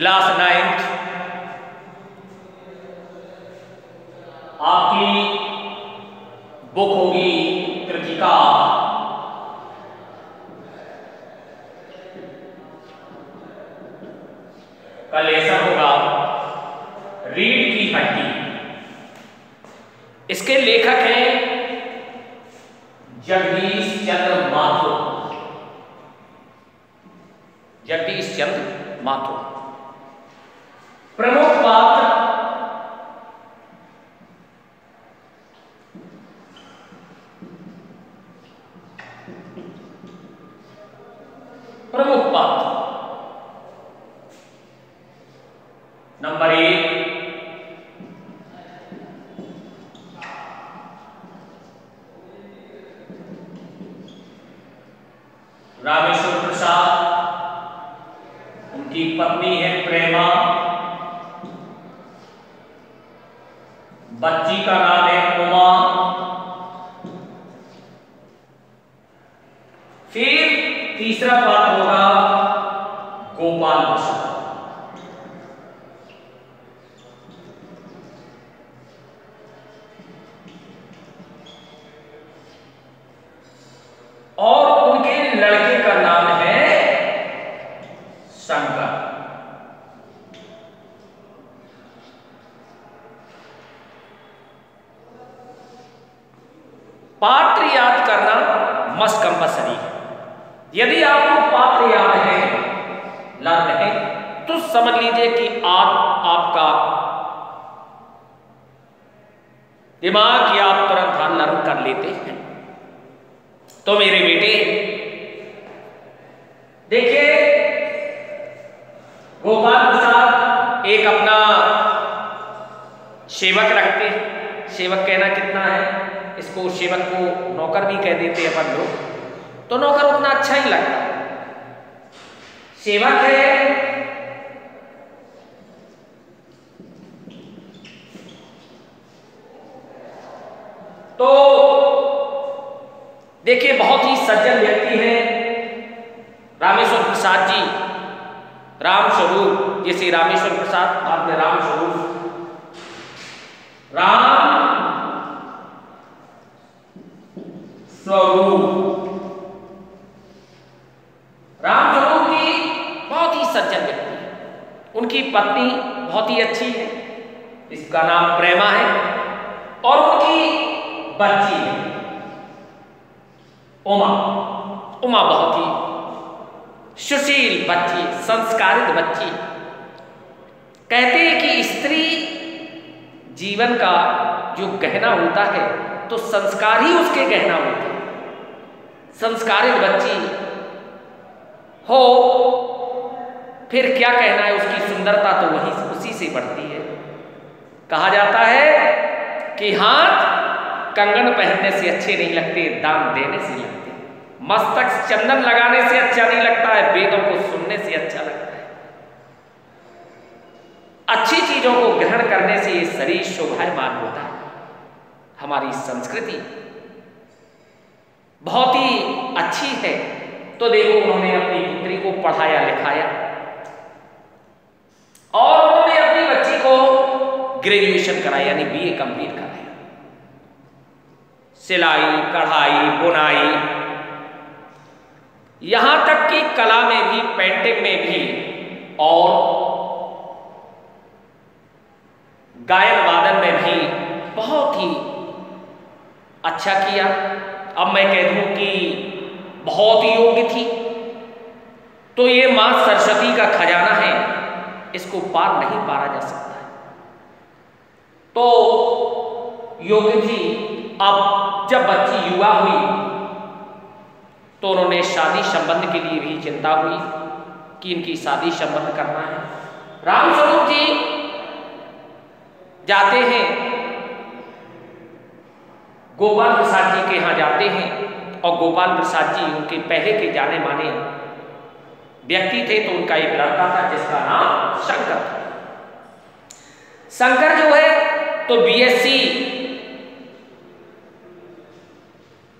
Class 9th आपकी book होगी कृतिका। का लेसन होगा रीढ़ की हड्डी। इसके लेखक हैं जगदीश चंद्र माथुर। जगदीश चंद्र माथुर। प्रमुख पात्र नंबर 1 रामेश्वर प्रसाद, उनकी पत्नी है प्रेमा, बच्ची का नाम है उमा। फिर तीसरा पात्र होगा गोपाल प्रसाद। और उनके लड़के का नाम है शंकर। पात्र याद करना मस्ट कंपल्सरी है। यदि आपको पात्र याद है, लर्न है, तो समझ लीजिए कि आपका दिमाग या आप तुरंत लर्न कर लेते हैं। तो मेरे बेटे देखिए, गोपाल प्रसाद एक अपना सेवक रखते हैं। सेवक कहना कितना है, इसको सेवक को नौकर भी कह देते हैं अपन लोग, तो नौकर उतना अच्छा ही लगता। सेवक है, तो देखिए बहुत ही सज्जन व्यक्ति हैं रामेश्वर प्रसाद जी। राम स्वरूप, जैसे रामेश्वर प्रसाद बाद में राम स्वरूप, राम स्वरूप, राम स्वरूप जी बहुत ही सज्जन व्यक्ति है। उनकी पत्नी बहुत ही अच्छी है, इसका नाम प्रेमा है, और उनकी बच्ची है उमा। उमा बहुत ही सुशील बच्ची, संस्कारित बच्ची। कहते हैं कि स्त्री जीवन का जो गहना होता है, तो संस्कार ही उसके गहना होते हैं। संस्कारित बच्ची हो, फिर क्या कहना है, उसकी सुंदरता तो वहीं उसी से बढ़ती है। कहा जाता है कि हाथ कंगन पहनने से अच्छे नहीं लगते, दान देने से लगते। मस्तक चंदन लगाने से अच्छा नहीं लगता है, वेदों को सुनने से अच्छा लगता है। अच्छी चीजों को ग्रहण करने से ये शरीर शोभायमान होता है। हमारी संस्कृति बहुत ही अच्छी है। तो देखो, उन्होंने अपनी पुत्री को पढ़ाया लिखाया, और उन्होंने अपनी बच्ची को ग्रेजुएशन कराया, यानी बीए कंप्लीट कराया। सिलाई, कढ़ाई, बुनाई, यहां तक कि कला में भी, पेंटिंग में भी, और गायन वादन में भी बहुत ही अच्छा किया। अब मैं कह दूं कि बहुत ही योग्य थी। तो ये मां सरस्वती का खजाना है, इसको पार नहीं पारा जा सकता है। तो योग्य थी। अब जब बच्ची युवा हुई, तो उन्होंने शादी संबंध के लिए भी चिंता हुई कि इनकी शादी संबंध करना है। रामस्वरूप जी जाते हैं, गोपाल प्रसाद जी के यहाँ जाते हैं, और गोपाल प्रसाद जी उनके पहले के जाने माने व्यक्ति थे। तो उनका एक लड़का था जिसका नाम शंकर था। शंकर जो है तो बीएससी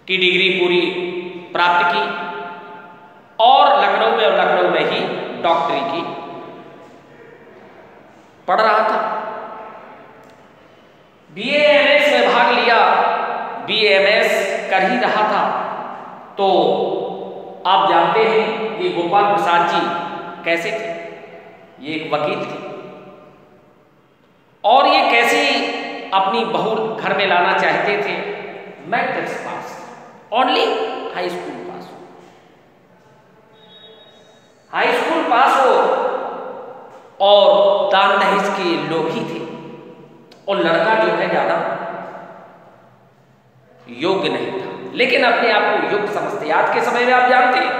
की डिग्री पूरी प्राप्त की, और लखनऊ में ही डॉक्टरी की। पढ़ रहा था, BA-MS में भाग लिया, BA-MS कर ही रहा था। तो आप जानते हैं ये गोपाल प्रसाद जी कैसे थे, ये एक वकील थे और ये कैसी अपनी बहू घर में लाना चाहते थे। मैट्रिक्स पास, ओनली हाई स्कूल पास हो, हाई स्कूल पास हो और दान दहेज के लोग ही थे और लड़का जो है ज्यादा योग्य नहीं था, लेकिन अपने आप को योग्य समझते। आज के समय में आप जानते हैं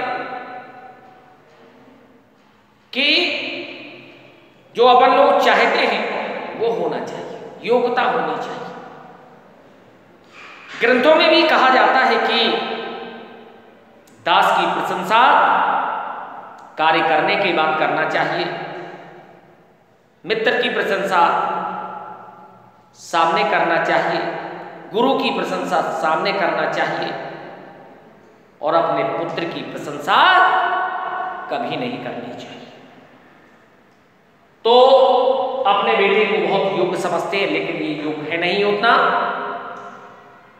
कि जो अपन लोग चाहते हैं वो होना चाहिए, योग्यता होनी चाहिए। ग्रंथों में भी कहा जाता है कि दास की प्रशंसा कार्य करने के बाद करना चाहिए, मित्र की प्रशंसा सामने करना चाहिए, गुरु की प्रशंसा सामने करना चाहिए और अपने पुत्र की प्रशंसा कभी नहीं करनी चाहिए। तो अपने बेटे को बहुत योग्य समझते हैं, लेकिन ये योग्य है नहीं उतना।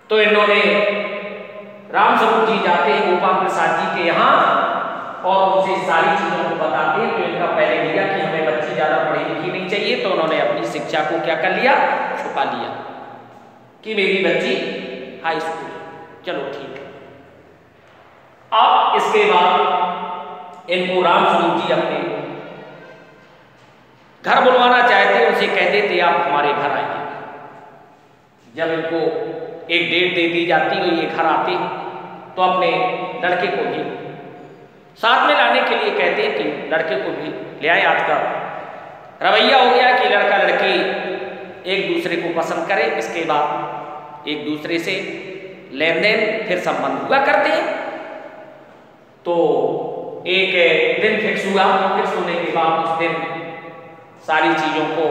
तो इन्होंने रामस्वरूप जी जाते हैं गोपाल प्रसाद जी के यहाँ और उनसे सारी चीजों को बताते हैं। तो इनका पहले लिया कि हमें बच्ची ज्यादा पढ़ी लिखी नहीं चाहिए, तो उन्होंने अपनी शिक्षा को क्या कर लिया, छुपा लिया कि मेरी बच्ची हाई स्कूल, चलो ठीक है। अब इसके बाद इनको रामस्वरूप जी अपने घर बुलवाना चाहते, उनसे कहते थे आप हमारे घर आइए। जब इनको एक डेट दे दी जाती है, ये घर आते तो अपने लड़के को भी साथ में लाने के लिए कहते हैं कि लड़के को भी ले आए। आज का रवैया हो गया कि लड़का लड़की एक दूसरे को पसंद करे, इसके बाद एक दूसरे से लेन देन फिर संबंध हुआ करते हैं। तो एक दिन फिक्स हुआ, फिक्स होने के बाद उस दिन सारी चीजों को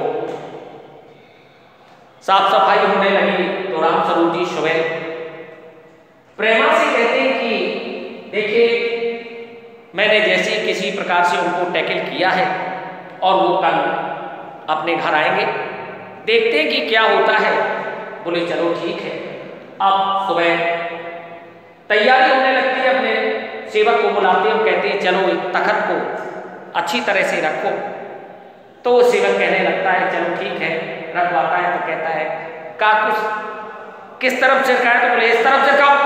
साफ सफाई होने लगी। तो रामस्वरूप जी सुबह प्रेमा से कहते हैं कि देखिए मैंने जैसे किसी प्रकार से उनको टैकल किया है और वो कल अपने घर आएंगे, देखते हैं कि क्या होता है। बोले चलो ठीक है। अब सुबह तैयारी होने लगती है, अपने सेवक को बुलाते हैं, कहते हैं चलो एक तखत को अच्छी तरह से रखो। तो वो सेवक कहने लगता है चलो ठीक है, रखवाता है। तो कहता है का कुछ किस तरफ छिड़का है, तो बोले इस तरफ छिड़काओ।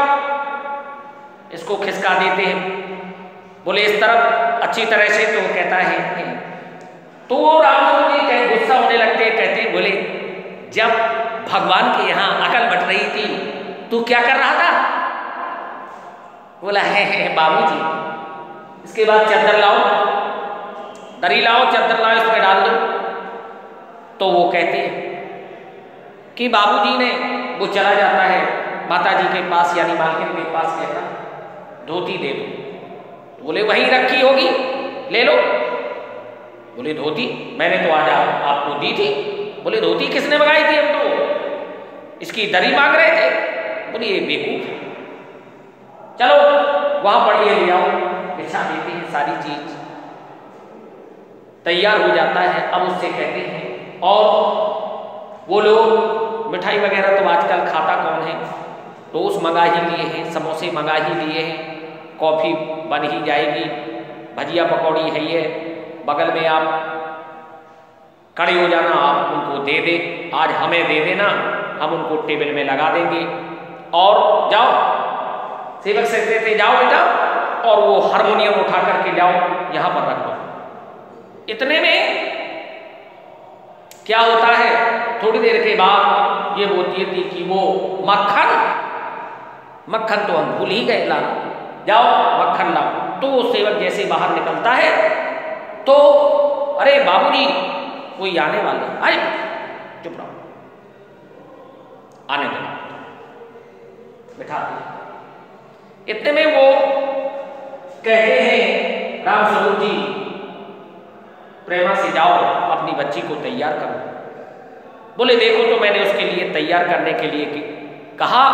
इसको खिसका देते हैं, बोले इस तरफ अच्छी तरह से। तो वो कहता है तो वो रामस्वरूप जी कहीं गुस्सा होने लगते हैं, कहते हैं बोले जब भगवान के यहाँ अकल बट रही थी तू क्या कर रहा था। बोला है बाबूजी। इसके बाद चादर लाओ, दरी लाओ, चादर लाओ, इसमें डाल दो। तो वो कहते हैं कि बाबूजी ने, वो चला जाता है माता जी के पास यानी मालकिन के पास, कहता धोती दे दो। तो बोले वहीं रखी होगी, ले लो। बोले धोती मैंने तो आज आपको दी थी। बोले धोती किसने मंगाई थी, हम तो इसकी दरी मांग रहे थे। बोले ये बेवकूफ है, चलो वहां पढ़िए, ले आओ, बिछा देती है। सारी चीज तैयार हो जाता है। अब उससे कहते हैं और वो लोग मिठाई वगैरह तो आजकल खाता कौन है, टोस्ट मंगा ही लिए हैं, समोसे मंगा ही लिए हैं, कॉफ़ी बन ही जाएगी, भजिया पकौड़ी है, ये बगल में आप खड़े हो जाना, आप उनको दे दे, आज हमें दे देना, हम उनको टेबल में लगा देंगे और जाओ। सेवक से कहते जाओ बेटा, और वो हारमोनियम उठा करके जाओ यहाँ पर रख दो। इतने में क्या होता है, थोड़ी देर के बाद ये बोलती थी कि वो मक्खन तो हम भूल ही गए लाना, जाओ मक्खन लाओ। तो वो सेवक जैसे बाहर निकलता है तो अरे बाबूजी कोई आने वाले, आए चुप रहो, आने दो, बिठा दे। इतने में वो कहते हैं रामस्वरूप जी प्रेमा से जाओ अपनी बच्ची को तैयार करो। बोले देखो तो मैंने उसके लिए तैयार करने के लिए कहा,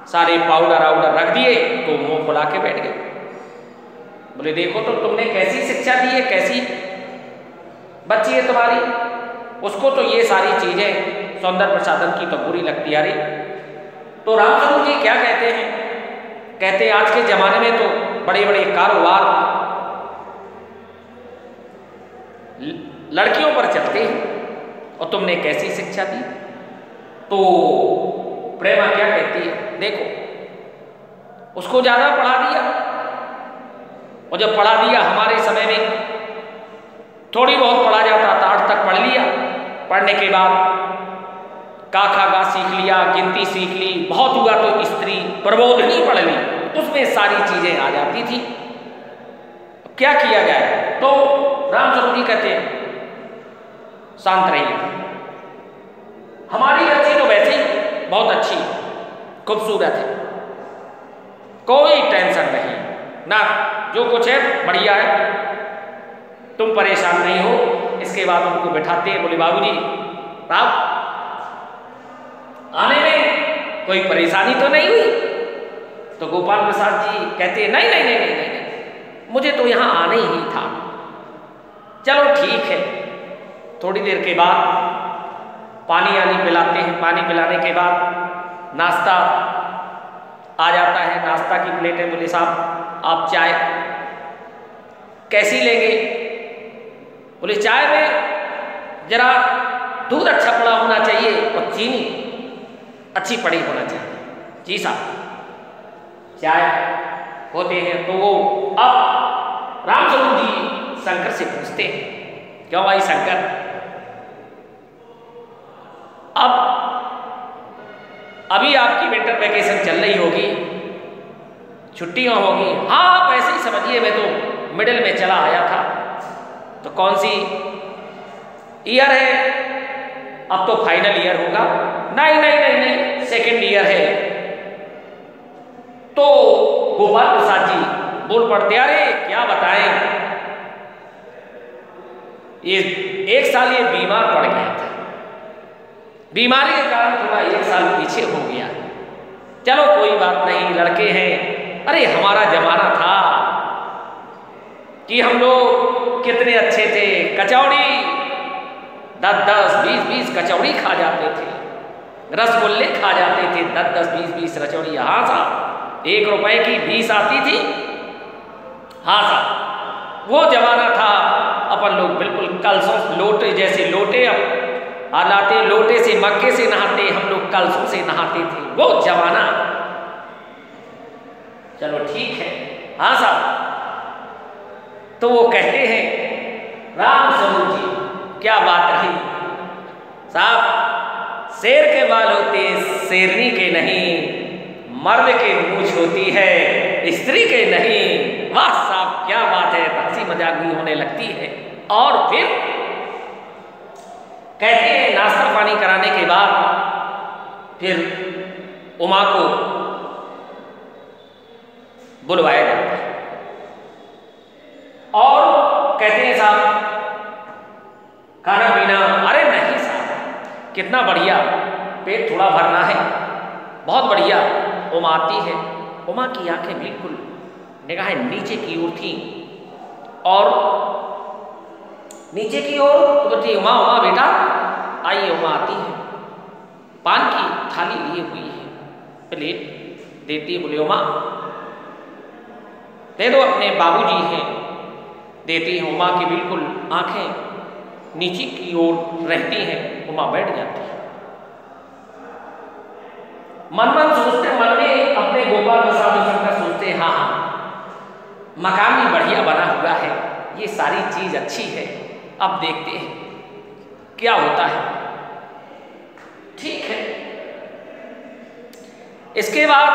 सारे पाउडर आउडर रख दिए तो मुंह फुला के बैठ गए। बोले देखो तो तुमने कैसी शिक्षा दी है, कैसी बच्ची है तुम्हारी, उसको तो ये सारी चीजें सौंदर्य प्रसाधन की तो बुरी लगती है। अरे तो रामचंद्र जी क्या कहते हैं, कहते हैं आज के जमाने में तो बड़े बड़े कारोबार लड़कियों पर चलते हैं और तुमने कैसी शिक्षा दी। तो प्रेमा क्या कहती है, देखो उसको ज्यादा पढ़ा दिया, और जब पढ़ा दिया हमारे समय में थोड़ी बहुत पढ़ा जाता था, 8 तक पढ़ लिया, पढ़ने के बाद का खा गा सीख लिया, गिनती सीख ली, बहुत हुआ तो स्त्री प्रबोधनी पढ़ ली, उसमें सारी चीजें आ जाती थी। क्या किया जाए, तो रामचंद्र जी कहते हैं शांत रहिए, हमारी बच्ची तो वैसे ही बहुत अच्छी खूबसूरत है, कोई टेंशन नहीं ना, जो कुछ है बढ़िया है, तुम परेशान नहीं हो। इसके बाद उनको बैठाते हैं, बोले बाबूजी आप आने में कोई परेशानी तो नहीं हुई। तो गोपाल प्रसाद जी कहते हैं नहीं नहीं नहीं नहीं नहीं, नहीं। मुझे तो यहाँ आना ही था। चलो ठीक है। थोड़ी देर के बाद पानी आनी पिलाते हैं, पानी पिलाने के बाद नाश्ता आ जाता है, नाश्ता की प्लेटें, बोले साहब आप चाय कैसी लेंगे, बोले चाय में जरा दूध अच्छा पड़ा होना चाहिए और चीनी अच्छी पड़ी होना चाहिए। जी साहब चाय होते हैं। तो वो अब रामचंद्र जी शंकर से पूछते हैं, क्यों भाई शंकर, अब अभी आपकी विंटर वैकेशन चल रही होगी, छुट्टियां होगी। हाँ आप ऐसे ही समझिए, मैं तो मिडिल में चला आया था। तो कौन सी ईयर है, अब तो फाइनल ईयर होगा। नहीं नहीं नहीं नहीं, सेकेंड ईयर है। तो गोपाल प्रसाद जी बोल पड़ते, अरे क्या बताएं, ये 1 साल ये बीमार पड़ गया था, बीमारी के कारण थोड़ा 1 साल पीछे हो गया। चलो कोई बात नहीं, लड़के हैं। अरे हमारा जमाना था कि हम लोग कितने अच्छे थे, कचौड़ी 10-10, 20-20 कचौड़ी खा जाते थे, रसगुल्ले खा जाते थे 10-10, 20-20 कचौड़ी। हाँ साहब 1 रुपए की 20 आती थी। हाँ साहब वो जमाना था, अपन लोग बिल्कुल कलसों लोटे जैसे लोटे लाते, लोटे से मग्गे से नहाते, हम लोग कलसों से नहाते थे, वो जमाना। चलो ठीक है। हाँ साहब तो वो कहते हैं रामचंद्र जी क्या बात रही साहब, शेर के बाल होते शेरनी के नहीं, मर्द के मूंछ होती है स्त्री के नहीं। वाह साहब क्या बात है, हंसी मजाक भी होने लगती है। और फिर कहते हैं नाश्ता पानी कराने के बाद फिर उमा को बुलवाया जाता है और कहते हैं साहब खाना पीना। अरे नहीं साहब कितना बढ़िया, पेट थोड़ा भरना है, बहुत बढ़िया। उमा आती है, उमा की आंखें बिल्कुल निगाहें नीचे की ओर थी और नीचे की ओर तो बोलती उमा उमा बेटा आइए। उमा आती है, पान की थाली लिए हुई है, प्लेट देती है, बोले उमा दे दो, अपने बाबूजी हैं, देती है। उमा की बिल्कुल आंखें नीचे की ओर रहती हैं, उमा बैठ जाती है। मन मन सोचते, मन में अपने गोपाल प्रसाद शंकर सोचते हाँ हाँ मकान भी बढ़िया बना हुआ है, ये सारी चीज अच्छी है, अब देखते हैं क्या होता है। ठीक है। इसके बाद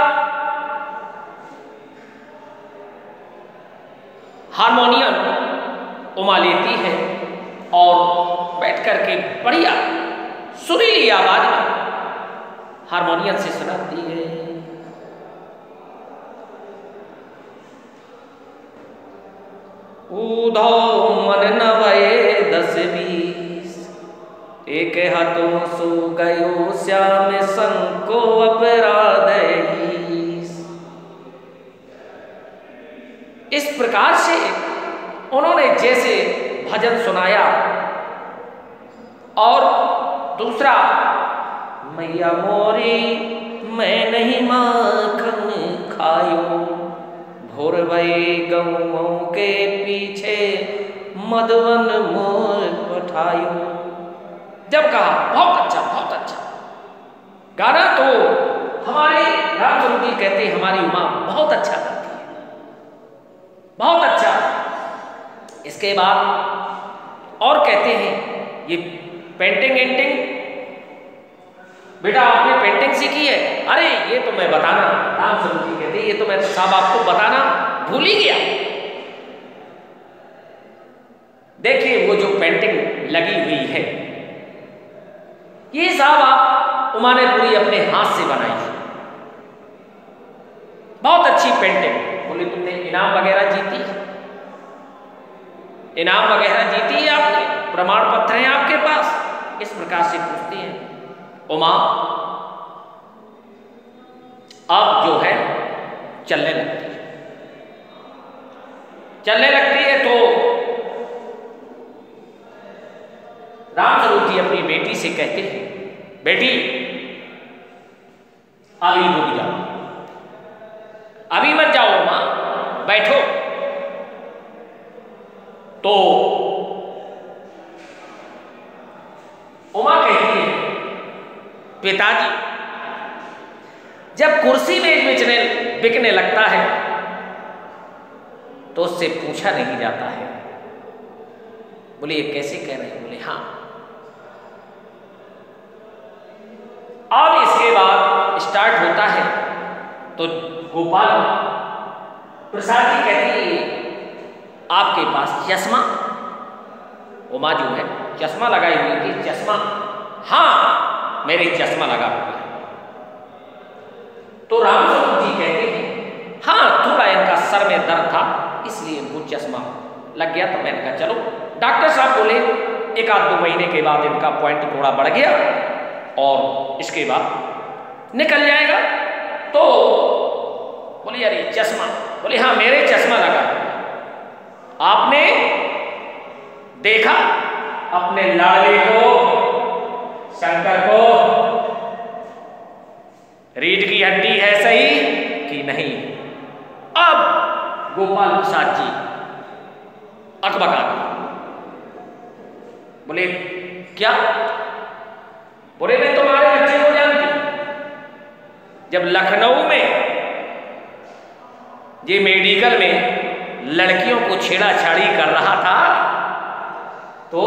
हारमोनियम उमा लेती है और बैठ करके बढ़िया सुरीली आवाज में हारमोनियम से सुनाती है। ऊधो मन नवये 10-20, एक हाथों सो गयो श्याम संको अपराध। इस प्रकार से उन्होंने जैसे भजन सुनाया और दूसरा, मैया मोरी मैं नहीं माखन खायो, भोर भई गऊओं के पीछे मधुवन मोर पठायो। जब कहा बहुत अच्छा गाना, तो हमारे रामस्वरूप जी कहते हैं हमारी उमा बहुत अच्छा गाती है, बहुत अच्छा। इसके बाद और कहते हैं ये पेंटिंग बेटा आपने पेंटिंग सीखी है? अरे ये तो मैं बताना, रामस्वरूप जी कहते ये तो मैं साहब आपको बताना भूल ही गया। देखिए वो जो पेंटिंग लगी हुई है, ये साहब आप उमा ने पूरी अपने हाथ से बनाई है, बहुत अच्छी पेंटिंग। बोले तुमने इनाम वगैरह जीती? इनाम वगैरह जीती है आपने? प्रमाण पत्र हैं आपके पास? इस प्रकार से पूछती है उमा। अब जो है चलने लगती है तो रामस्वरूप जी अपनी बेटी से कहते हैं, बेटी अभी रुक जाओ, अभी मत जाओ मां, बैठो। तो उमा कहती है, पिताजी जब कुर्सी मेज बिकने लगता है तो उससे पूछा नहीं जाता है। बोले ये कैसे कह रहे हैं? बोले हाँ। अब इसके बाद स्टार्ट होता है तो गोपाल प्रसाद जी कहती है आपके पास चश्मा? उमा जो है चश्मा लगाई हुई थी, चश्मा? हाँ मेरे चश्मा लगा हुआ है। तो रामस्वरूप जी कहते हैं हाँ थोड़ा इनका सर में दर्द था इसलिए इनको चश्मा लग गया। तो मैंने कहा चलो, डॉक्टर साहब बोले 1-2 महीने के बाद इनका पॉइंट थोड़ा बढ़ गया और इसके बाद निकल जाएगा। तो बोले यार ये चश्मा? बोले हाँ मेरे चश्मा लगा। आपने देखा अपने लाड़ले को, शंकर को, रीढ़ की हड्डी है सही कि नहीं? अब गोपाल प्रसाद जी अकबका गए। बोले क्या? बोले मैं तुम्हारे बच्चे को जानती, जब लखनऊ में ये मेडिकल में लड़कियों को छेड़ाछाड़ी कर रहा था तो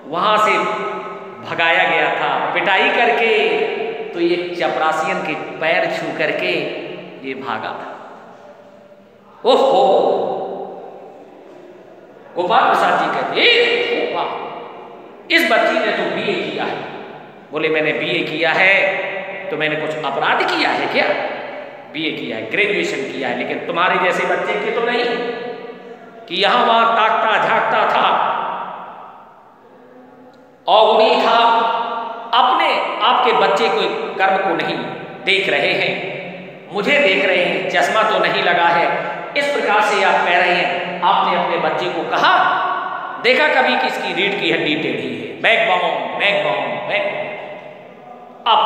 वहां से भगाया गया था पिटाई करके, तो ये चपरासियन के पैर छू करके ये भागा था। ओहो! गोपाल प्रसाद जी कहते वाह, इस बच्ची ने तो बीए किया है। बोले मैंने बीए किया है तो मैंने कुछ अपराध किया है क्या? बीए किया है, ग्रेजुएशन किया है, लेकिन तुम्हारे जैसे बच्चे की तो नहीं कि यहां वहां ताकता झांकता था, अवगुणी था, अपने आपके बच्चे को कर्म को नहीं देख रहे हैं, मुझे देख रहे हैं, चश्मा तो नहीं लगा है। इस प्रकार से आप कह रहे हैं आपने अपने बच्चे को कहा देखा कभी किसकी रीढ़ की हड्डी टेढ़ी है? बैकबोन। अब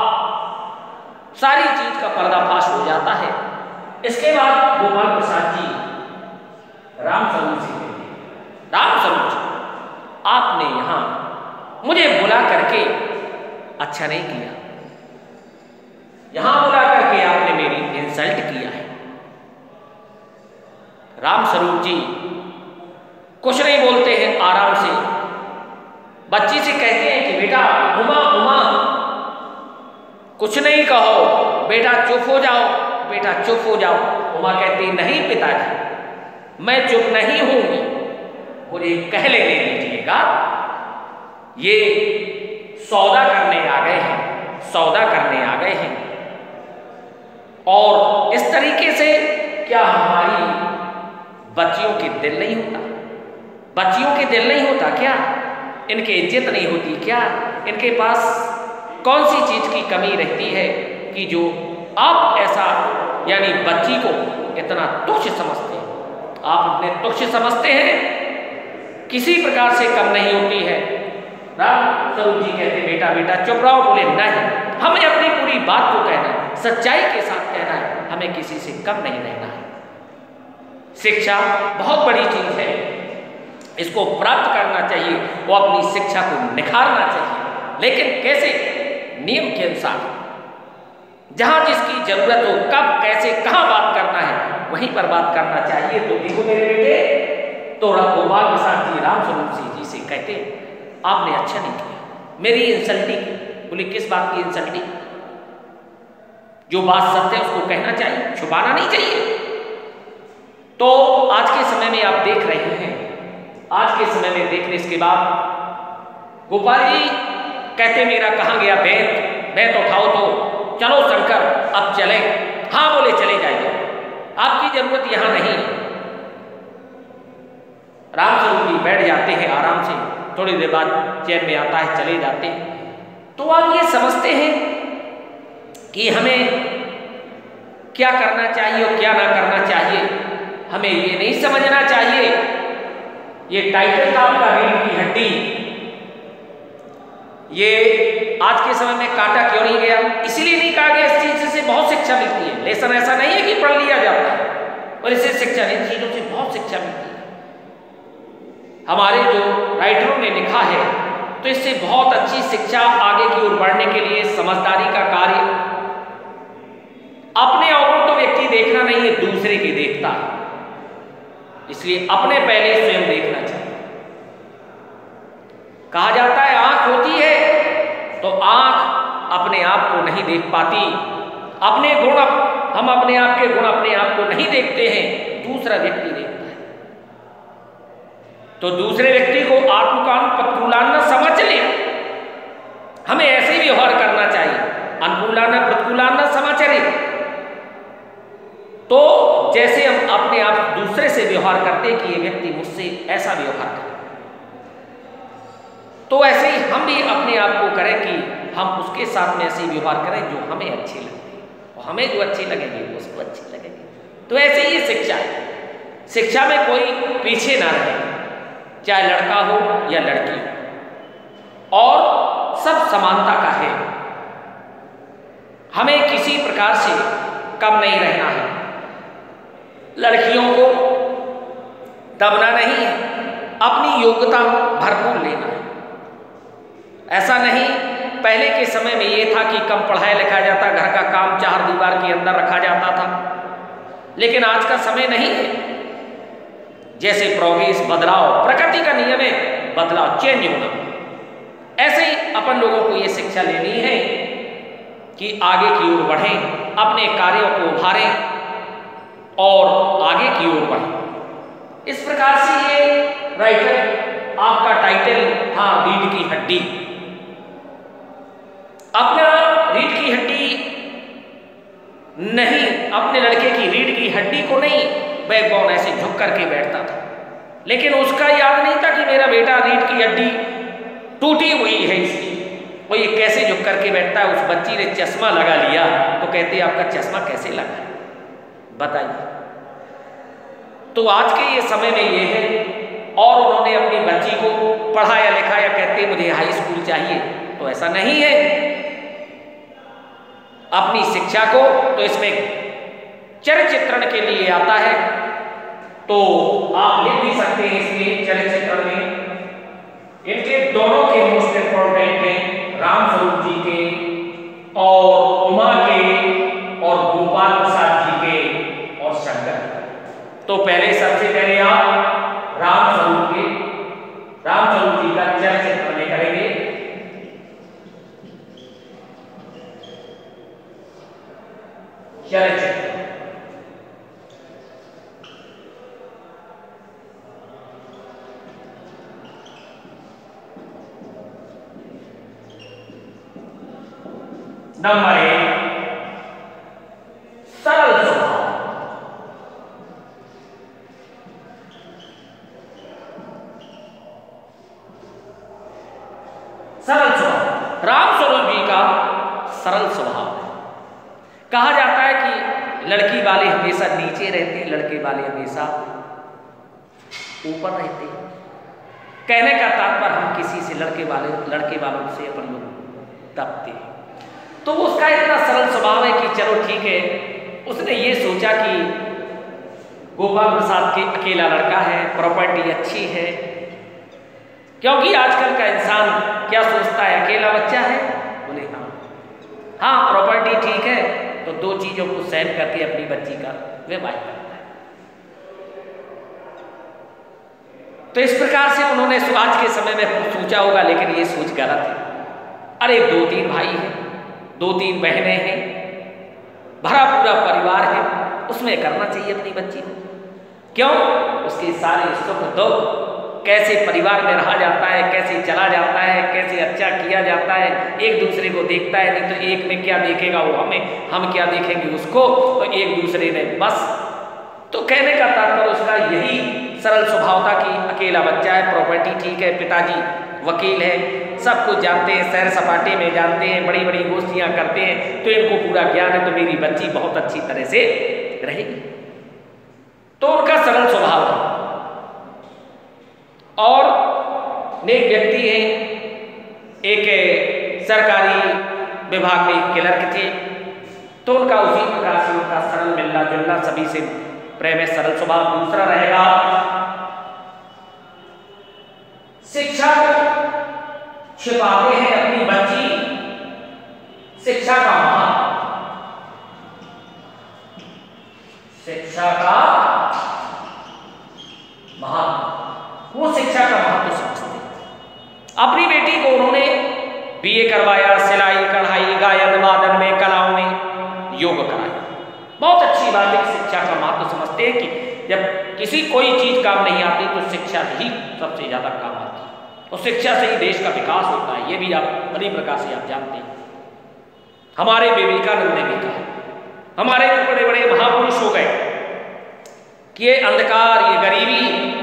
सारी चीज का पर्दाफाश हो जाता है। इसके बाद गोपाल प्रसाद जी रामस्वरूप जी कहते हैं, रामस्वरूप जी आपने यहां मुझे बुला करके अच्छा नहीं किया, यहां बुला करके आपने मेरी इंसल्ट किया है। रामस्वरूप जी कुछ नहीं बोलते हैं, आराम से बच्ची से कहते हैं कि बेटा उमा कुछ नहीं कहो, बेटा चुप हो जाओ, बेटा चुप हो जाओ। उमा कहती नहीं पिताजी मैं चुप नहीं हूंगी, मुझे कह लेने दीजिएगा, ये सौदा करने आ गए हैं और इस तरीके से क्या हमारी बच्चियों के दिल नहीं होता? बच्चियों के दिल नहीं होता क्या? इनकी इज्जत नहीं होती क्या? इनके पास कौन सी चीज की कमी रहती है कि जो आप ऐसा यानी बच्ची को इतना तुच्छ समझते हैं? आप अपने तुच्छ समझते हैं, किसी प्रकार से कम नहीं होती है। राम स्वरूप जी कहते बेटा बेटा चुप रहो। बोले नहीं, हमें अपनी पूरी बात को कहना है, सच्चाई के साथ कहना है, हमें किसी से कम नहीं रहना है। शिक्षा बहुत बड़ी चीज है, इसको प्राप्त करना चाहिए, वो अपनी शिक्षा को निखारना चाहिए, लेकिन कैसे? नियम के अनुसार, जहां जिसकी जरूरत हो, कब कैसे कहां बात करना है वहीं पर बात करना चाहिए। तो देखो मेरे बेटे, तो गोपाल प्रसाद जी राम स्वरूप जी से कहते आपने अच्छा नहीं किया, मेरी इंसल्टिंग की। बोले किस बात की इंसल्टिंग? जो बात सत्य है उसको कहना चाहिए, छुपाना नहीं चाहिए। तो आज के समय में आप देख रहे हैं, आज के समय में देखने इसके बाद गोपाल जी कहते मेरा कहाँ गया बेंत उठाओ तो चलो शंकर अब चले। हाँ बोले चले जाइए, आपकी जरूरत यहां नहीं है। राम स्वरूप जी बैठ जाते हैं आराम से, थोड़ी देर बाद चैन में आता है, चले जाते हैं। तो आप ये समझते हैं कि हमें क्या करना चाहिए और क्या ना करना चाहिए। हमें ये नहीं समझना चाहिए ये टाइटल था आपका रीढ़ की हड्डी, ये आज के समय में काटा क्यों नहीं गया? इसीलिए नहीं कहा गया। इस चीज से बहुत शिक्षा मिलती है। लेसन ऐसा नहीं है कि पढ़ लिया जाता है और इससे शिक्षा नहीं, चीजों से बहुत शिक्षा मिलती है। हमारे जो राइटरों ने लिखा है तो इससे बहुत अच्छी शिक्षा आगे की ओर बढ़ने के लिए समझदारी का कार्य। अपने औरों तो व्यक्ति देखना नहीं है, दूसरे की देखता है, इसलिए अपने पहले स्वयं देखना चाहिए। कहा जाता है आंख होती है तो आंख अपने आप को नहीं देख पाती, अपने गुण हम अपने आप के गुण अपने आप को नहीं देखते हैं, दूसरा व्यक्ति देखता है। तो दूसरे व्यक्ति को आत्मकान प्रतिकूलाना समझ ले, हमें ऐसे ही व्यवहार करना चाहिए, अनुकूलाना प्रतिकूलाना समाचारित। तो जैसे हम अपने आप दूसरे से व्यवहार करते कि ये व्यक्ति मुझसे ऐसा व्यवहार करे, तो ऐसे ही हम भी अपने आप को करें कि हम उसके साथ में ऐसे ही व्यवहार करें जो हमें अच्छे लगते और हमें जो अच्छे लगेंगे उसको अच्छे लगेंगे। तो ऐसे ही शिक्षा है, शिक्षा में कोई पीछे ना रहे, चाहे लड़का हो या लड़की हो, और सब समानता का है। हमें किसी प्रकार से कम नहीं रहना है, लड़कियों को दबना नहीं है, अपनी योग्यता भरपूर लेना है। ऐसा नहीं, पहले के समय में ये था कि कम पढ़ाया लिखा जाता, घर का काम चार दीवार के अंदर रखा जाता था, लेकिन आज का समय नहीं है। जैसे प्रोग्रेस, बदलाव, प्रकृति का नियम है, बदलाव, चेंज होना, ऐसे ही अपन लोगों को ये शिक्षा लेनी है कि आगे की ओर बढ़ें, अपने कार्यों को उभारें और आगे की ओर बढ़ें। इस प्रकार से ये राइटर आपका टाइटल था रीढ़ की हड्डी। अपना रीढ़ की हड्डी नहीं, अपने लड़के की रीढ़ की हड्डी को नहीं, बैकबोन ऐसे झुक करके बैठता था, लेकिन उसका याद नहीं था कि मेरा बेटा रीढ़ की हड्डी टूटी हुई है इसकी, वो ये कैसे झुक करके बैठता है। उस बच्ची ने चश्मा लगा लिया तो कहते आपका चश्मा कैसे लगा, बताइए। तो आज के ये समय में ये है, और उन्होंने अपनी बच्ची को पढ़ाया लिखाया, कहते मुझे हाई स्कूल चाहिए, तो ऐसा नहीं है। अपनी शिक्षा को तो इसमें चरित्र के लिए आता है, तो आप लिख भी सकते हैं इसमें चरित्र में। इनके दोनों के मोस्ट इंपोर्टेंट हैं, राम स्वरूप जी के और उमा के और गोपाल प्रसाद जी के और शंकर। तो पहले सबसे पहले आप राम स्वरूप जी का चरित्र में करेंगे। चरित्र नंबर 1, सरल स्वभाव। सरल स्वभाव राम स्वरूप जी का सरल स्वभाव है। कहा जाता है कि लड़की वाले हमेशा नीचे रहते हैं, लड़के वाले हमेशा ऊपर रहते हैं। कहने का तात्पर्य हम किसी से लड़के वालों से अपन लोग दबते हैं। तो उसका इतना सरल स्वभाव है कि चलो ठीक है, उसने ये सोचा कि गोपाल प्रसाद के अकेला लड़का है, प्रॉपर्टी अच्छी है, क्योंकि आजकल का इंसान क्या सोचता है, अकेला बच्चा है, बोले हाँ प्रॉपर्टी ठीक है, तो दो चीजों को सहन करके अपनी बच्ची का विवाह करता है। तो इस प्रकार से उन्होंने आज के समय में सोचा होगा, लेकिन ये सोच गलत है। अरे 2-3 भाई हैं, 2-3 बहनें हैं, भरा पूरा परिवार है, उसमें करना चाहिए अपनी बच्ची को। क्यों? उसके सारे सुख दुख, कैसे परिवार में रहा जाता है, कैसे चला जाता है, कैसे अच्छा किया जाता है, एक दूसरे को देखता है। नहीं तो एक में क्या देखेगा वो हमें, हम क्या देखेंगे उसको, तो एक दूसरे ने बस। तो कहने का तात्पर्य उसका यही सरल स्वभाव था कि अकेला बच्चा है, प्रॉपर्टी ठीक है, पिताजी वकील है, सब कुछ जानते हैं, सैर सपाटे में जानते हैं, बड़ी बड़ी गोष्ठियाँ करते हैं, तो इनको पूरा ज्ञान है, तो मेरी बच्ची बहुत अच्छी तरह से रहेगी। तो उनका सरल स्वभाव है। और नेक व्यक्ति हैं, एक सरकारी विभाग में क्लर्क थे, तो उनका उसी प्रकार से उनका सरल मिलना जुलना, सभी से प्रेम है, सरल स्वभाव। दूसरा रहेगा शिक्षा को छिपाते हैं अपनी बच्ची, शिक्षा का महत्व, शिक्षा का महत्व, वो शिक्षा का महत्व समझते हैं। अपनी बेटी को उन्होंने बीए करवाया, सिलाई कढ़ाई गायन वादन में, कलाओं में योग कराया। बहुत अच्छी बात है कि शिक्षा का महत्व समझते हैं कि जब किसी कोई चीज काम नहीं आती तो शिक्षा ही सबसे ज्यादा काम आती है, और शिक्षा से ही देश का विकास होता है। ये भी आप बड़ी प्रकार से आप जानते हैं। हमारे विवेकानंद ने भी कहा, हमारे जो बड़े बड़े महापुरुष हो गए कि ये अंधकार, ये गरीबी,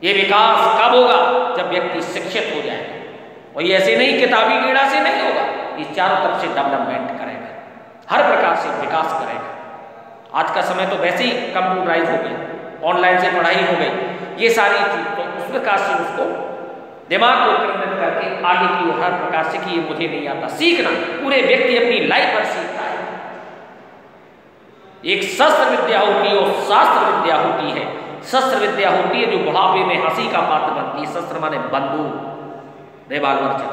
ये विकास कब होगा? जब व्यक्ति शिक्षित हो जाएगा। और ये ऐसे नहीं किताबी कीड़ा से नहीं होगा, ये चारों तरफ से डेवलपमेंट करेगा, हर प्रकार से विकास करेगा। आज का समय तो वैसे ही कंप्यूटराइज हो गया, ऑनलाइन से पढ़ाई हो गई, ये सारी चीज, तो उस प्रकार से उसको दिमाग को केंद्रित करके आगे की ओर हर प्रकार से कि ये मुझे नहीं आता, सीखना। पूरे व्यक्ति अपनी लाइफ पर सीखता है। एक शस्त्र विद्या होती है और शास्त्र विद्या होती है। शस्त्र विद्या होती है जो बुढ़ापे में हंसी का पात्र बनती है। शस्त्र माने बंदूक, रिवॉल्वर चल,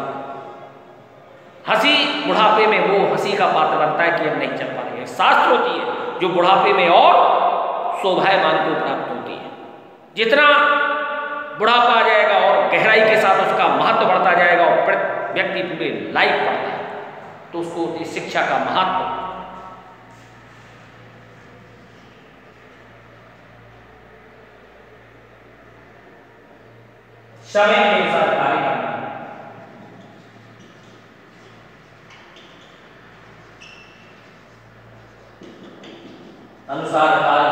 हंसी बुढ़ापे में वो हंसी का पात्र बनता है कि हम नहीं चल पा रहे। शास्त्र होती है जो बुढ़ापे में और शोभायमान को प्राप्त होती है। जितना बुढ़ापा आ जाएगा और गहराई के साथ उसका महत्व बढ़ता जाएगा और व्यक्ति पूरे लाइफ पढ़ता है, तो उसको इस शिक्षा का महत्व। समय के अनुसार कार्य करना, अनुसार कार्य,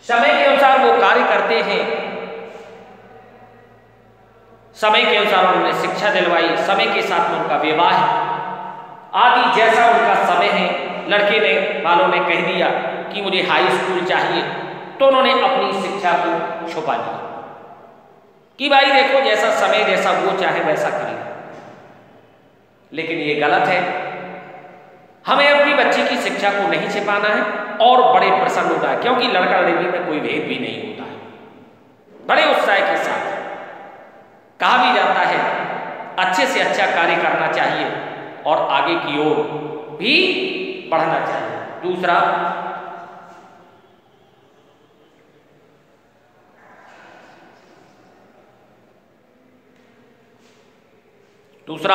समय के अनुसार वो कार्य करते हैं। समय के अनुसार उन्होंने शिक्षा दिलवाई, समय के साथ में उनका विवाह आदि जैसा उनका समय है। लड़के ने वालों ने कह दिया कि मुझे हाई स्कूल चाहिए, तो उन्होंने अपनी शिक्षा को छुपा दिया कि भाई देखो जैसा समय जैसा वो चाहे वैसा करेगा। लेकिन ये गलत है। हमें अपनी बच्ची की शिक्षा को नहीं छिपाना है और बड़े प्रसन्न होता है, क्योंकि लड़का लड़की में कोई भेद भी नहीं होता है। बड़े उत्साह के साथ कहा भी जाता है अच्छे से अच्छा कार्य करना चाहिए और आगे की ओर भी बढ़ना चाहिए। दूसरा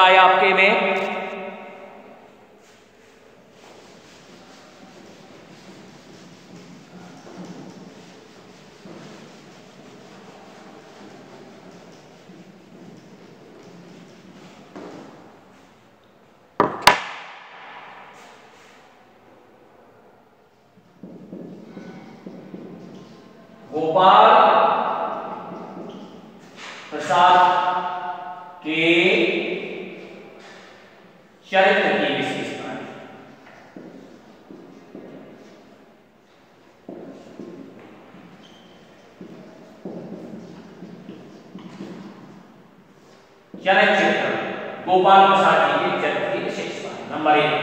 आया आपके में गोपाल प्रसाद के चरित्र की विशेषताएं। चरित्र गोपाल प्रसाद जी के चरित्र की विशेषता। नंबर 1,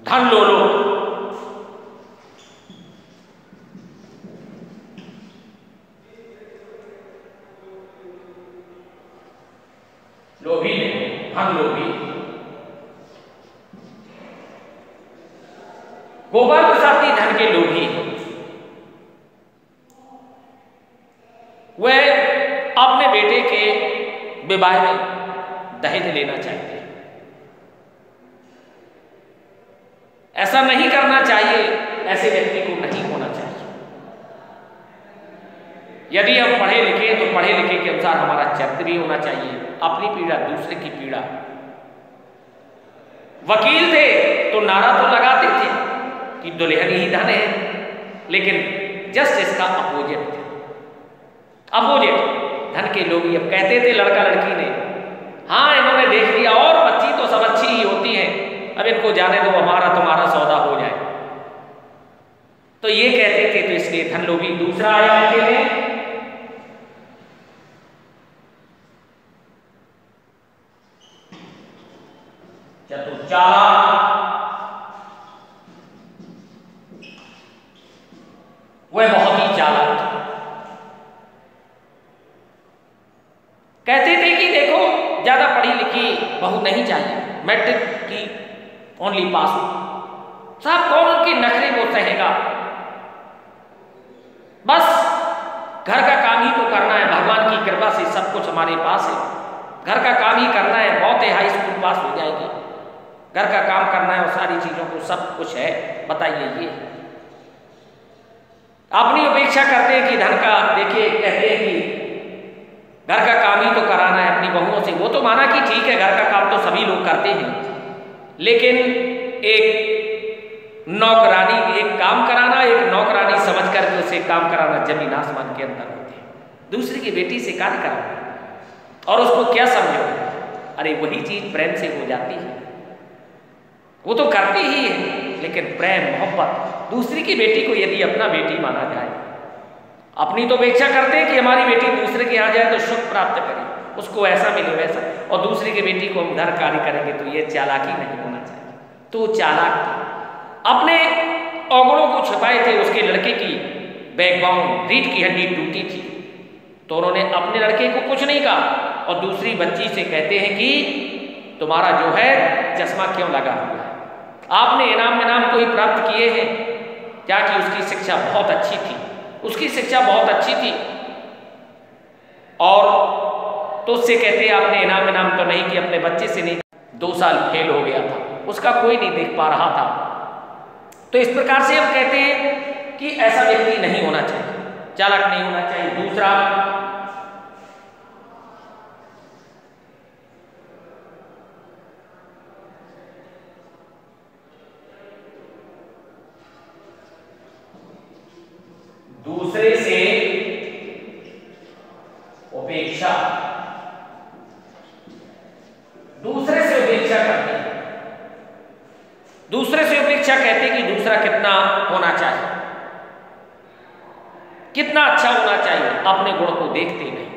धन लोलो। लोभी नहीं, धन लोभी। गोपाल प्रसाद जी धन के लोभी। वह अपने बेटे के विवाह में दहेज लेना चाहते हैं। ऐसा नहीं करना चाहिए, ऐसे व्यक्ति को नहीं होना चाहिए। यदि हम पढ़े लिखे तो पढ़े लिखे के अनुसार हमारा चरित्र भी होना चाहिए। अपनी पीड़ा दूसरे की पीड़ा। वकील थे तो नारा तो लगाते थे कि दुल्हन ही धन है, लेकिन जस्ट इसका अपोजिट थे। अपोजिट धन के लोग अब कहते थे लड़का लड़की ने, हाँ इन्होंने देख लिया और बच्ची तो सब अच्छी ही होती है, अब इनको जाने दो, हमारा तुम्हारा सौदा हो जाए। तो ये कहते थे, तो इसलिए धन लोभी। दूसरा आया उनके में चतुर। वह बहुत ही चालाक था। कहते थे कि देखो ज्यादा पढ़ी लिखी बहू नहीं चाहिए, मैट्रिक की ओनली पास हो। साहब कौन उनकी नखरे को सहेगा, बस घर का काम ही तो करना है, भगवान की कृपा से सब कुछ हमारे पास है, घर का काम ही करना है, बहुत है, हाई स्कूल पास हो जाएगी, घर का काम करना है और सारी चीजों को सब कुछ है। बताइए, ये अपनी अपेक्षा करते हैं कि धन का, देखिए कहते हैं कि घर का काम ही तो कराना है अपनी बहुओं से। वो तो माना कि ठीक है घर का काम तो सभी लोग करते हैं, लेकिन एक नौकरानी, एक काम कराना, एक नौकरानी समझ करके उसे काम कराना जमीन आसमान के अंदर होते हैं। दूसरे की बेटी से कार्य कराना और उसको क्या समझो, अरे वही चीज प्रेम से हो जाती है। वो तो करती ही है, लेकिन प्रेम मोहब्बत, दूसरी की बेटी को यदि अपना बेटी माना जाए, अपनी तो अपेक्षा करते हैं कि हमारी बेटी दूसरे के यहाँ जाए तो सुख प्राप्त करे, उसको ऐसा मिले वैसा, और दूसरी की बेटी को हम घर कार्य करेंगे, तो ये चालाकी नहीं होना चाहिए। तो चालाक थी, अपने अवगुणों को छिपाए थे। उसके लड़के की बैकबाउंड, रीढ़ की हड्डी टूटी थी, तो उन्होंने अपने लड़के को कुछ नहीं कहा और दूसरी बच्ची से कहते हैं कि तुम्हारा जो है चश्मा क्यों लगा हुआ है, आपने इनाम कोई प्राप्त किए हैं क्या? कि उसकी शिक्षा बहुत अच्छी थी, उसकी शिक्षा बहुत अच्छी थी, और तो उससे कहते हैं आपने इनाम तो नहीं कि अपने बच्चे से नहीं, 2 साल फेल हो गया था, उसका कोई नहीं देख पा रहा था। तो इस प्रकार से हम कहते हैं कि ऐसा व्यक्ति नहीं होना चाहिए, चालाक नहीं होना चाहिए। दूसरा, दूसरे से उपेक्षा, दूसरे से उपेक्षा करते हैं। दूसरे से उपेक्षा कहते हैं कि दूसरा कितना होना चाहिए, कितना अच्छा होना चाहिए, अपने गुण को देखते नहीं।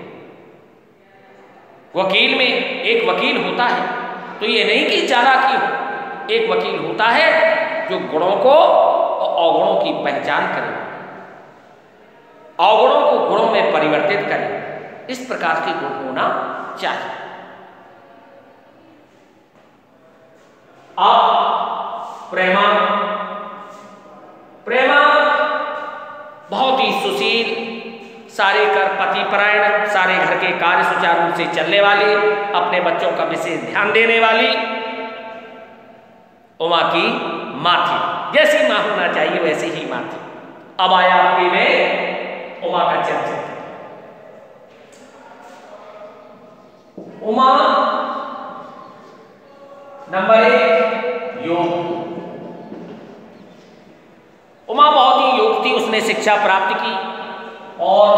वकील में एक वकील होता है तो ये नहीं कि चालाकी हो, एक वकील होता है जो गुणों को और अवगुणों की पहचान करे, अवगुणों को गुणों में परिवर्तित करें, इस प्रकार के गुण होना चाहिए। अब प्रेमा बहुत ही सुशील, सारे कर पतिपरायण, सारे घर के कार्य सुचारू रूप से चलने वाली, अपने बच्चों का विशेष ध्यान देने वाली उमा की मां थी। जैसी मां होना चाहिए वैसी ही मां थी। अब आया आपके में उमा का चर्चा। उमा नंबर 1 योग। उमा बहुत ही योग थी, उसने शिक्षा प्राप्त की और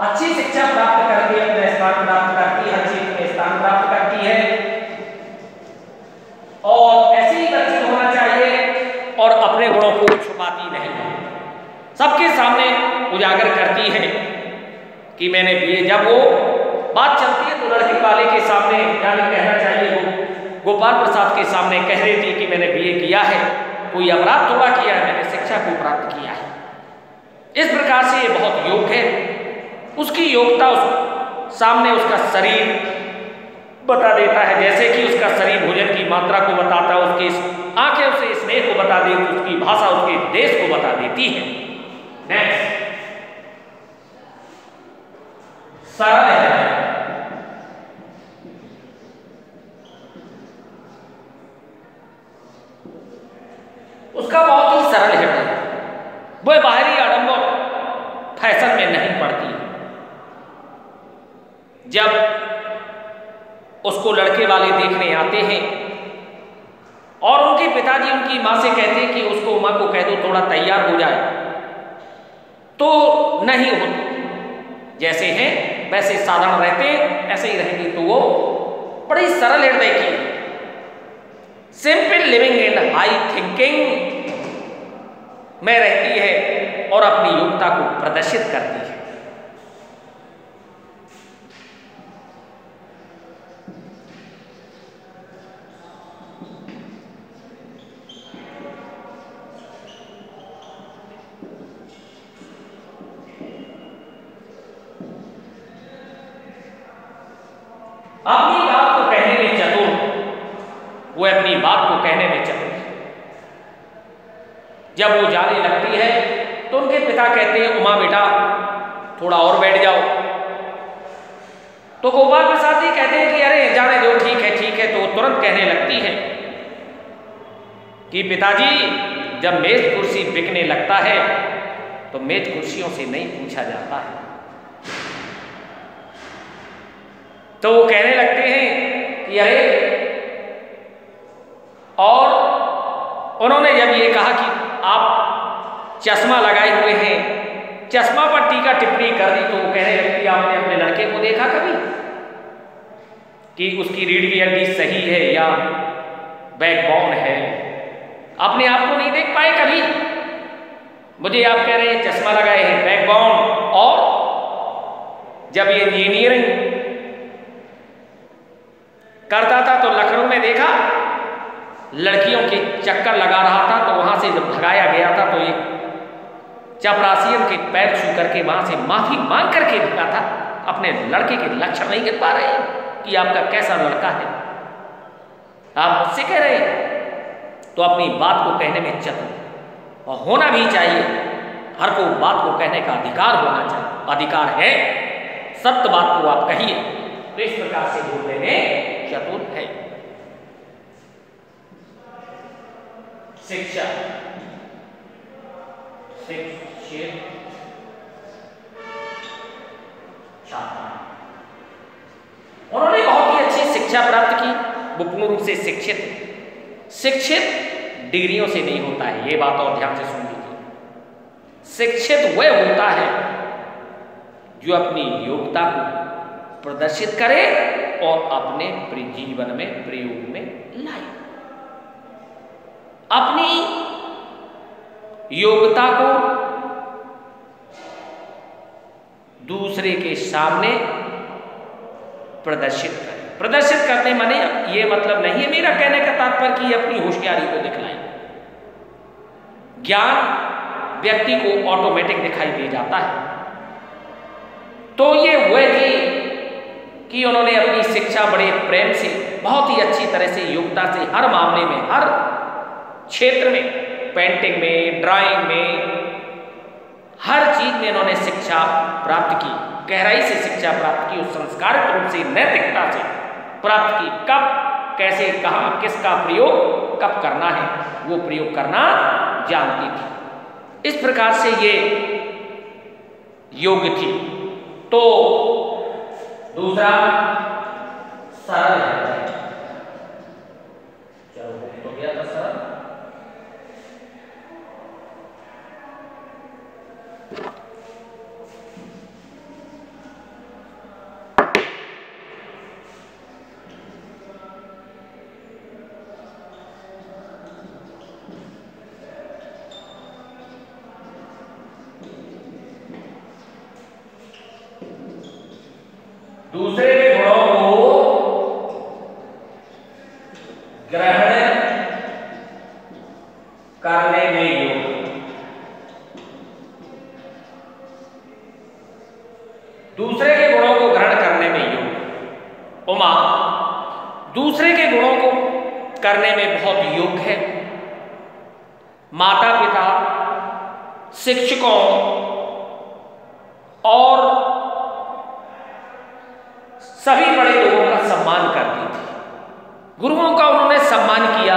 अच्छी शिक्षा प्राप्त करके अपना स्थान प्राप्त करती है, अच्छे स्थान प्राप्त करती है, और ऐसी ही बच्ची होना चाहिए और अपने गुणों को छुपाती नहीं, सबके सामने उजागर करती है कि मैंने बीए, जब वो बात चलती है तो लड़के वाले के सामने, यानी कहना चाहिए वो गोपाल प्रसाद के सामने कह देती कि मैंने बीए किया है, कोई अपराध थोड़ा किया है, मैंने शिक्षा को प्राप्त किया है। इस प्रकार से ये बहुत योग्य है। उसकी योग्यता उस सामने उसका शरीर बता देता है, जैसे कि उसका शरीर भोजन की मात्रा को बताता है, उसकी आंखें उसे स्नेह को बता देती, उसकी भाषा उसके देश को बता देती है। नेक्स्ट, सरल है। उसका बहुत ही सरल हृदय है, वह बाहरी आडंबर फैशन में नहीं पड़ती। जब उसको लड़के वाले देखने आते हैं और उनके पिताजी उनकी मां से कहते हैं कि उसको मां को कह दो थोड़ा तैयार हो जाए, तो नहीं होती। जैसे हैं वैसे साधारण रहते हैं, ऐसे ही रहेंगे, तो वो बड़ी सरल हृदय की, simple living and high thinking में रहती है और अपनी योग्यता को प्रदर्शित करती है। अपनी बात को कहने में चतुर, वो अपनी बात को कहने में चतुर। जब वो जाने लगती है तो उनके पिता कहते हैं उमा बेटा थोड़ा और बैठ जाओ, तो गोपाल प्रसाद जी कहते हैं कि अरे जाने दो, ठीक है। तो वो तुरंत कहने लगती है कि पिताजी जब मेज कुर्सी बिकने लगता है तो मेज कुर्सियों से नहीं पूछा जाता है। तो वो कहने लगते हैं कि अरे, और उन्होंने जब ये कहा कि आप चश्मा लगाए हुए हैं, चश्मा पर टीका टिप्पणी कर दी, तो वो कहने लगती आपने अपने लड़के को देखा कभी कि उसकी रीढ़ की हड्डी सही है या बैकबोन है? अपने आप को नहीं देख पाए कभी? मुझे आप कह रहे हैं चश्मा लगाए हैं, बैकबोन। और जब ये इंजीनियरिंग करता था तो लखनऊ में देखा लड़कियों के चक्कर लगा रहा था, तो वहां से जब भगाया गया था तो एक चपरासियन के पैर छू करके वहां से माफी मांग करके भगा था। अपने लड़के के लक्षण नहीं गिर पा रहे हैं कि आपका कैसा लड़का है, आप मुझसे कह रहे हैं। तो अपनी बात को कहने में चतुर और होना भी चाहिए। हर को बात को कहने का अधिकार होना चाहिए, अधिकार है, सत्य बात को आप कहिए। तो इस प्रकार से बोलने में चतुर है। शिक्षा, शिक्षित छात्र, उन्होंने बहुत ही अच्छी शिक्षा प्राप्त की, वो पूर्ण रूप से शिक्षित डिग्रियों से नहीं होता है, ये बात और ध्यान से सुन लीजिए। शिक्षित वह होता है जो अपनी योग्यता को प्रदर्शित करे और अपने जीवन में प्रयोग में लाए। अपनी योग्यता को दूसरे के सामने प्रदर्शित करें। प्रदर्शित करने माने ये मतलब नहीं है मेरा कहने का तात्पर्य कि अपनी होशियारी को दिखलाएं। ज्ञान व्यक्ति को ऑटोमेटिक दिखाई दे जाता है। तो ये वह थी कि उन्होंने अपनी शिक्षा बड़े प्रेम से, बहुत ही अच्छी तरह से, योग्यता से, हर मामले में, हर क्षेत्र में, पेंटिंग में, ड्राइंग में, हर चीज में इन्होंने शिक्षा प्राप्त की, गहराई से शिक्षा प्राप्त की, उस संस्कारित रूप से, नैतिकता से प्राप्त की। कब, कैसे, कहां, किसका प्रयोग कब करना है, वो प्रयोग करना जानती थी। इस प्रकार से ये योग्य थी। तो दूसरा सरल है। चलो तो गया था सरल। दूसरे के गुणों को ग्रहण करने में योग्य, दूसरे के गुणों को ग्रहण करने में योग्य। उमा दूसरे के गुणों को करने में बहुत योग्य है। माता पिता, शिक्षकों और सभी बड़े लोगों का सम्मान करती थी। गुरुओं का उन्होंने सम्मान किया।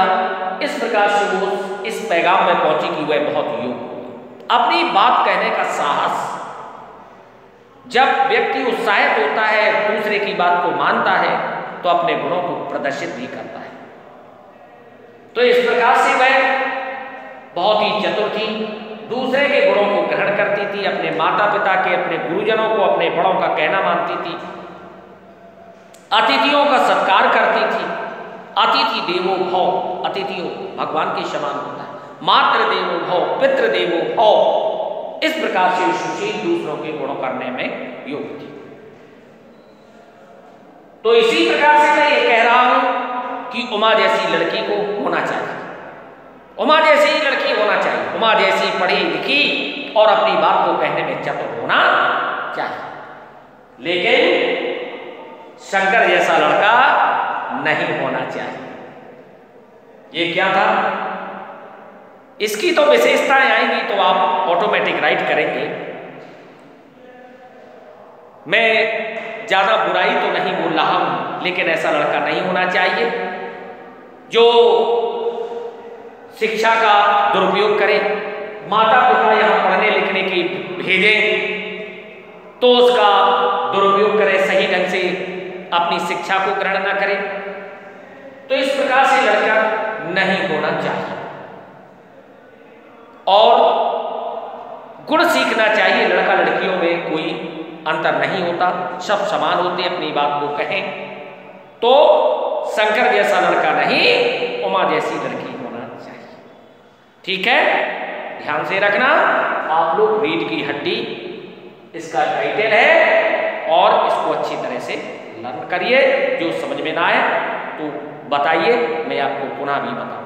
इस प्रकार से वो इस पैगाम में पहुंची कि वह बहुत योग्य हुई। अपनी बात कहने का साहस, जब व्यक्ति उत्साहित होता है, दूसरे की बात को मानता है, तो अपने गुणों को प्रदर्शित भी करता है। तो इस प्रकार से वह बहुत ही चतुर थी, दूसरे के गुणों को ग्रहण करती थी, अपने माता पिता के, अपने गुरुजनों को, अपने बड़ों का कहना मानती थी, अतिथियों का सत्कार करती थी। अतिथि देवो भव, अतिथि भगवान के समान होता है। मातृ देवो भव, पितृ देवो भव। इस प्रकार से सुशील दूसरों के गुणों करने में योग्य थी। तो इसी प्रकार से मैं ये कह रहा हूं कि उमा जैसी लड़की को होना चाहिए, उमा जैसी ही लड़की होना चाहिए, उमा जैसी पढ़ी लिखी और अपनी बात को कहने में चतुर होना चाहिए। लेकिन शंकर जैसा लड़का नहीं होना चाहिए। ये क्या था? इसकी तो विशेषताएं आएंगी तो आप ऑटोमेटिक राइट करेंगे। मैं ज्यादा बुराई तो नहीं बोल रहा हूं, लेकिन ऐसा लड़का नहीं होना चाहिए जो शिक्षा का दुरुपयोग करे। माता पिता यहां पढ़ने लिखने की भेजें तो उसका दुरुपयोग करे, सही ढंग से अपनी शिक्षा को ग्रहण न करे। तो इस प्रकार से लड़का नहीं होना चाहिए और गुण सीखना चाहिए। लड़का लड़कियों में कोई अंतर नहीं होता, सब समान होते, अपनी बात को कहें। तो शंकर जैसा लड़का नहीं, उमा जैसी लड़की होना चाहिए। ठीक है, ध्यान से रखना। आप लोग रीढ़ की हड्डी इसका टाइटल है और इसको अच्छी तरह से लर्न करिए। जो समझ में ना आए तो बताइए, मैं आपको पुनः भी बताऊं।